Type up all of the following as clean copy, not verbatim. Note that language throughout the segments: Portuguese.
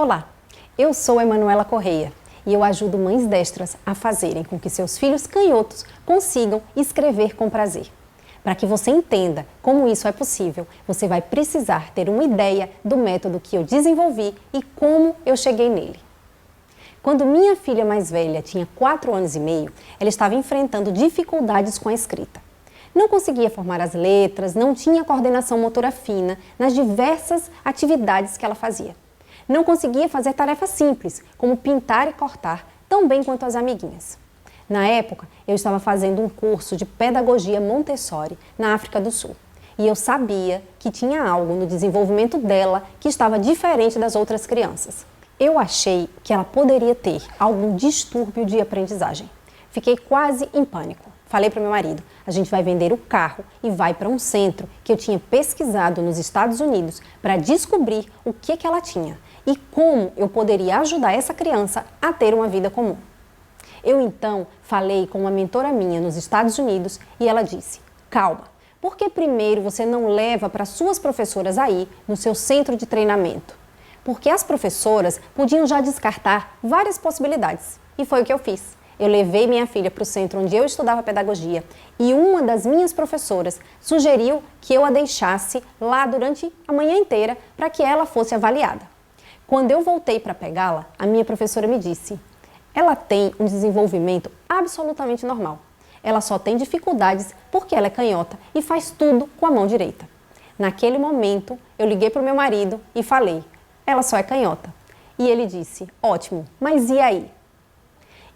Olá, eu sou Emanuela Correia e eu ajudo mães destras a fazerem com que seus filhos canhotos consigam escrever com prazer. Para que você entenda como isso é possível, você vai precisar ter uma ideia do método que eu desenvolvi e como eu cheguei nele. Quando minha filha mais velha tinha 4 anos e meio, ela estava enfrentando dificuldades com a escrita. Não conseguia formar as letras, não tinha coordenação motora fina nas diversas atividades que ela fazia. Não conseguia fazer tarefas simples, como pintar e cortar, tão bem quanto as amiguinhas. Na época, eu estava fazendo um curso de pedagogia Montessori na África do Sul. E eu sabia que tinha algo no desenvolvimento dela que estava diferente das outras crianças. Eu achei que ela poderia ter algum distúrbio de aprendizagem. Fiquei quase em pânico. Falei para meu marido, a gente vai vender o carro e vai para um centro que eu tinha pesquisado nos Estados Unidos para descobrir o que ela tinha e como eu poderia ajudar essa criança a ter uma vida comum. Eu então falei com uma mentora minha nos Estados Unidos e ela disse, calma, por que primeiro você não leva para suas professoras aí no seu centro de treinamento? Porque as professoras podiam já descartar várias possibilidades e foi o que eu fiz. Eu levei minha filha para o centro onde eu estudava pedagogia e uma das minhas professoras sugeriu que eu a deixasse lá durante a manhã inteira para que ela fosse avaliada. Quando eu voltei para pegá-la, a minha professora me disse, ela tem um desenvolvimento absolutamente normal. Ela só tem dificuldades porque ela é canhota e faz tudo com a mão direita. Naquele momento, eu liguei para o meu marido e falei, ela só é canhota. E ele disse, ótimo, mas e aí?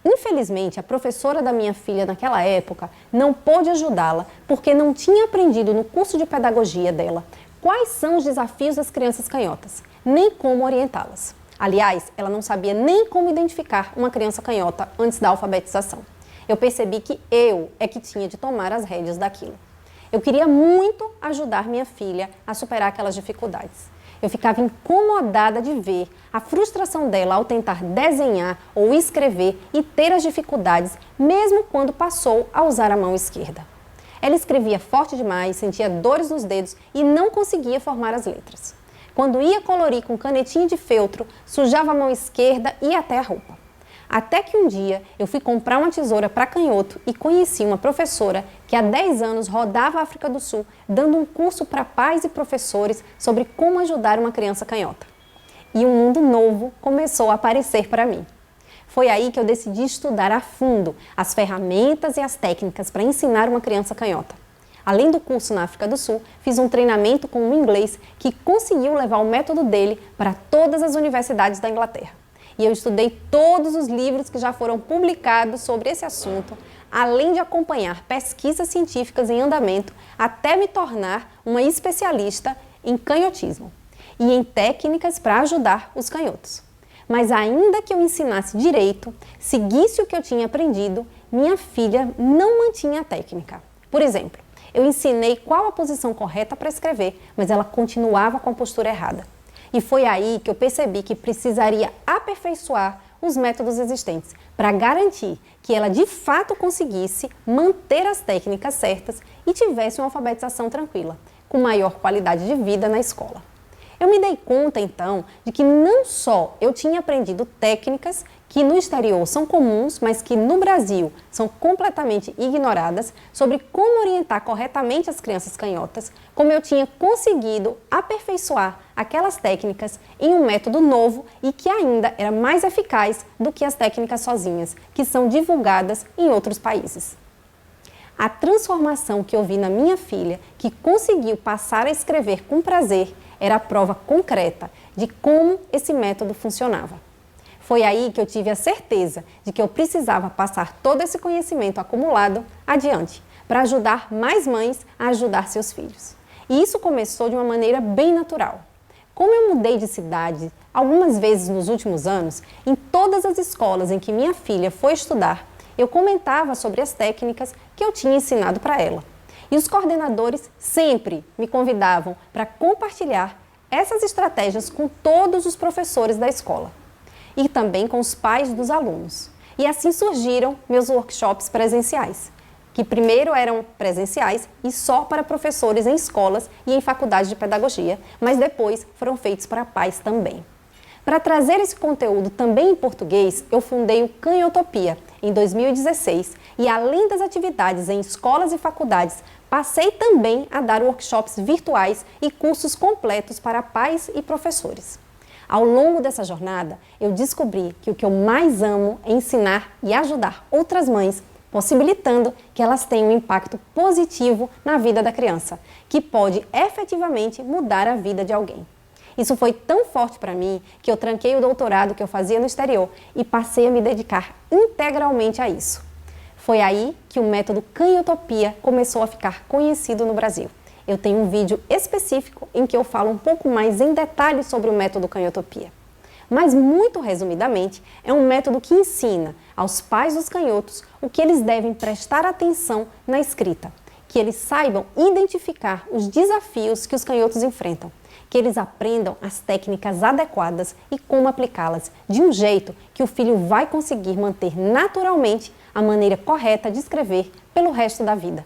Infelizmente, a professora da minha filha naquela época não pôde ajudá-la porque não tinha aprendido no curso de pedagogia dela quais são os desafios das crianças canhotas, nem como orientá-las. Aliás, ela não sabia nem como identificar uma criança canhota antes da alfabetização. Eu percebi que eu é que tinha de tomar as rédeas daquilo. Eu queria muito ajudar minha filha a superar aquelas dificuldades. Eu ficava incomodada de ver a frustração dela ao tentar desenhar ou escrever e ter as dificuldades, mesmo quando passou a usar a mão esquerda. Ela escrevia forte demais, sentia dores nos dedos e não conseguia formar as letras. Quando ia colorir com canetinha de feltro, sujava a mão esquerda e até a roupa. Até que um dia eu fui comprar uma tesoura para canhoto e conheci uma professora que há 10 anos rodava a África do Sul, dando um curso para pais e professores sobre como ajudar uma criança canhota. E um mundo novo começou a aparecer para mim. Foi aí que eu decidi estudar a fundo as ferramentas e as técnicas para ensinar uma criança canhota. Além do curso na África do Sul, fiz um treinamento com um inglês que conseguiu levar o método dele para todas as universidades da Inglaterra. E eu estudei todos os livros que já foram publicados sobre esse assunto, além de acompanhar pesquisas científicas em andamento até me tornar uma especialista em canhotismo e em técnicas para ajudar os canhotos. Mas ainda que eu ensinasse direito, seguisse o que eu tinha aprendido, minha filha não mantinha a técnica. Por exemplo, eu ensinei qual a posição correta para escrever, mas ela continuava com a postura errada. E foi aí que eu percebi que precisaria aperfeiçoar os métodos existentes para garantir que ela de fato conseguisse manter as técnicas certas e tivesse uma alfabetização tranquila, com maior qualidade de vida na escola. Eu me dei conta, então, de que não só eu tinha aprendido técnicas que no exterior são comuns, mas que no Brasil são completamente ignoradas sobre como orientar corretamente as crianças canhotas, como eu tinha conseguido aperfeiçoar aquelas técnicas em um método novo e que ainda era mais eficaz do que as técnicas sozinhas, que são divulgadas em outros países. A transformação que eu vi na minha filha, que conseguiu passar a escrever com prazer, era a prova concreta de como esse método funcionava. Foi aí que eu tive a certeza de que eu precisava passar todo esse conhecimento acumulado adiante, para ajudar mais mães a ajudar seus filhos. E isso começou de uma maneira bem natural. Como eu mudei de cidade algumas vezes nos últimos anos, em todas as escolas em que minha filha foi estudar, eu comentava sobre as técnicas que eu tinha ensinado para ela. E os coordenadores sempre me convidavam para compartilhar essas estratégias com todos os professores da escola e também com os pais dos alunos. E assim surgiram meus workshops presenciais, que primeiro eram presenciais e só para professores em escolas e em faculdades de pedagogia, mas depois foram feitos para pais também. Para trazer esse conteúdo também em português, eu fundei o Canhotopia em 2016 e, além das atividades em escolas e faculdades, passei também a dar workshops virtuais e cursos completos para pais e professores. Ao longo dessa jornada, eu descobri que o que eu mais amo é ensinar e ajudar outras mães, possibilitando que elas tenham um impacto positivo na vida da criança, que pode efetivamente mudar a vida de alguém. Isso foi tão forte para mim que eu tranquei o doutorado que eu fazia no exterior e passei a me dedicar integralmente a isso. Foi aí que o método Canhotopia começou a ficar conhecido no Brasil. Eu tenho um vídeo específico em que eu falo um pouco mais em detalhes sobre o método Canhotopia. Mas, muito resumidamente, é um método que ensina aos pais dos canhotos o que eles devem prestar atenção na escrita, que eles saibam identificar os desafios que os canhotos enfrentam, que eles aprendam as técnicas adequadas e como aplicá-las de um jeito que o filho vai conseguir manter naturalmente a maneira correta de escrever pelo resto da vida.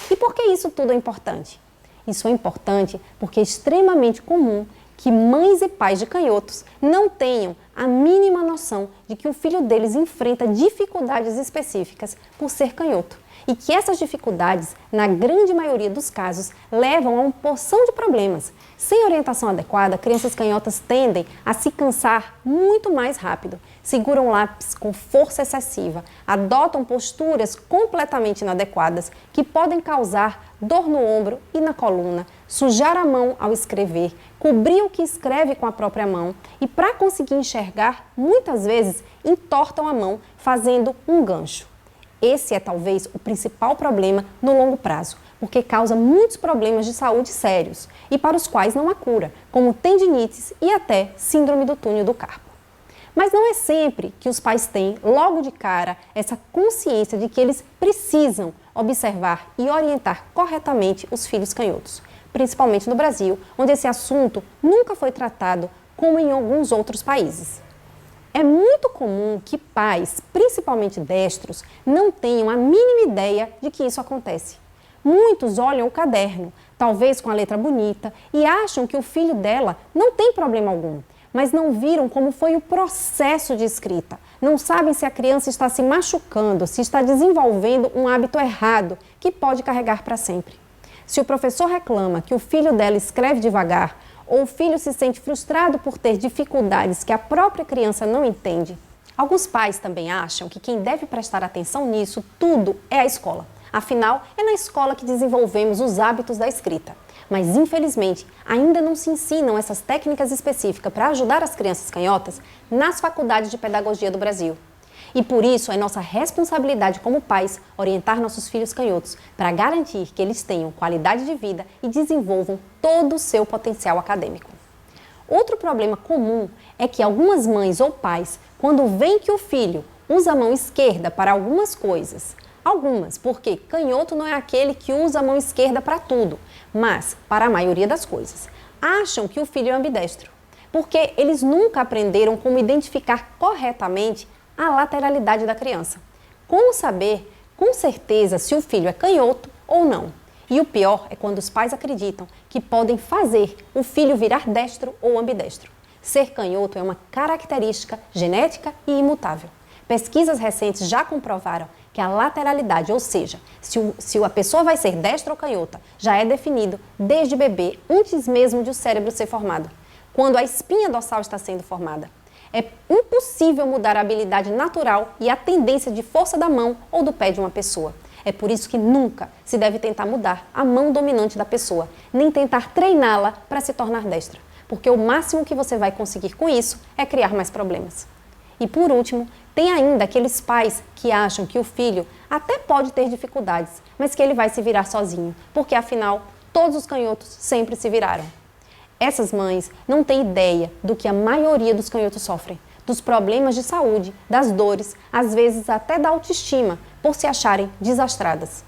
E por que isso tudo é importante? Isso é importante porque é extremamente comum que mães e pais de canhotos não tenham a mínima noção de que o filho deles enfrenta dificuldades específicas por ser canhoto e que essas dificuldades, na grande maioria dos casos, levam a uma porção de problemas. Sem orientação adequada, crianças canhotas tendem a se cansar muito mais rápido, seguram lápis com força excessiva, adotam posturas completamente inadequadas que podem causar dor no ombro e na coluna, sujar a mão ao escrever, cobrir o que escreve com a própria mão e, para conseguir enxergar, muitas vezes entortam a mão fazendo um gancho. Esse é talvez o principal problema no longo prazo, porque causa muitos problemas de saúde sérios e para os quais não há cura, como tendinites e até síndrome do túnel do carpo. Mas não é sempre que os pais têm, logo de cara, essa consciência de que eles precisam observar e orientar corretamente os filhos canhotos, principalmente no Brasil, onde esse assunto nunca foi tratado como em alguns outros países. É muito comum que pais, principalmente destros, não tenham a mínima ideia de que isso acontece. Muitos olham o caderno, talvez com a letra bonita, e acham que o filho dela não tem problema algum, mas não viram como foi o processo de escrita. Não sabem se a criança está se machucando, se está desenvolvendo um hábito errado que pode carregar para sempre. Se o professor reclama que o filho dela escreve devagar, ou o filho se sente frustrado por ter dificuldades que a própria criança não entende, alguns pais também acham que quem deve prestar atenção nisso tudo é a escola. Afinal, é na escola que desenvolvemos os hábitos da escrita. Mas, infelizmente, ainda não se ensinam essas técnicas específicas para ajudar as crianças canhotas nas faculdades de pedagogia do Brasil. E por isso é nossa responsabilidade como pais orientar nossos filhos canhotos para garantir que eles tenham qualidade de vida e desenvolvam todo o seu potencial acadêmico. Outro problema comum é que algumas mães ou pais, quando veem que o filho usa a mão esquerda para algumas coisas, porque canhoto não é aquele que usa a mão esquerda para tudo, mas para a maioria das coisas, acham que o filho é ambidestro, porque eles nunca aprenderam como identificar corretamente a lateralidade da criança. Como saber, com certeza, se o filho é canhoto ou não? E o pior é quando os pais acreditam que podem fazer o filho virar destro ou ambidestro. Ser canhoto é uma característica genética e imutável. Pesquisas recentes já comprovaram que a lateralidade, ou seja, se a pessoa vai ser destra ou canhota, já é definido desde bebê, antes mesmo de o cérebro ser formado, quando a espinha dorsal está sendo formada. É impossível mudar a habilidade natural e a tendência de força da mão ou do pé de uma pessoa. É por isso que nunca se deve tentar mudar a mão dominante da pessoa, nem tentar treiná-la para se tornar destra, porque o máximo que você vai conseguir com isso é criar mais problemas. E por último, tem ainda aqueles pais que acham que o filho até pode ter dificuldades, mas que ele vai se virar sozinho, porque afinal, todos os canhotos sempre se viraram. Essas mães não têm ideia do que a maioria dos canhotos sofrem, dos problemas de saúde, das dores, às vezes até da autoestima, por se acharem desastradas.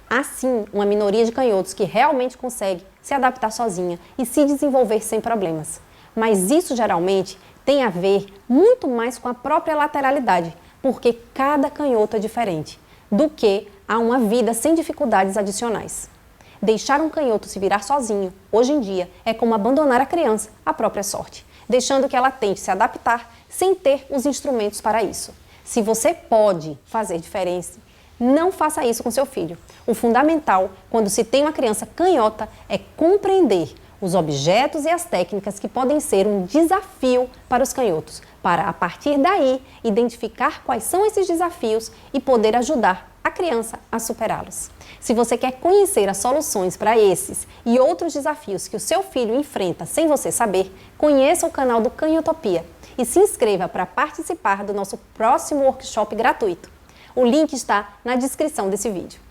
Há sim uma minoria de canhotos que realmente consegue se adaptar sozinha e se desenvolver sem problemas. Mas isso geralmente tem a ver muito mais com a própria lateralidade, porque cada canhoto é diferente, do que a uma vida sem dificuldades adicionais. Deixar um canhoto se virar sozinho, hoje em dia, é como abandonar a criança à própria sorte. deixando que ela tente se adaptar sem ter os instrumentos para isso. Se você pode fazer diferença, não faça isso com seu filho. O fundamental, quando se tem uma criança canhota, é compreender os objetos e as técnicas que podem ser um desafio para os canhotos, para, a partir daí, identificar quais são esses desafios e poder ajudar a criança a superá-los. Se você quer conhecer as soluções para esses e outros desafios que o seu filho enfrenta sem você saber, conheça o canal do Canhotopia e se inscreva para participar do nosso próximo workshop gratuito. O link está na descrição desse vídeo.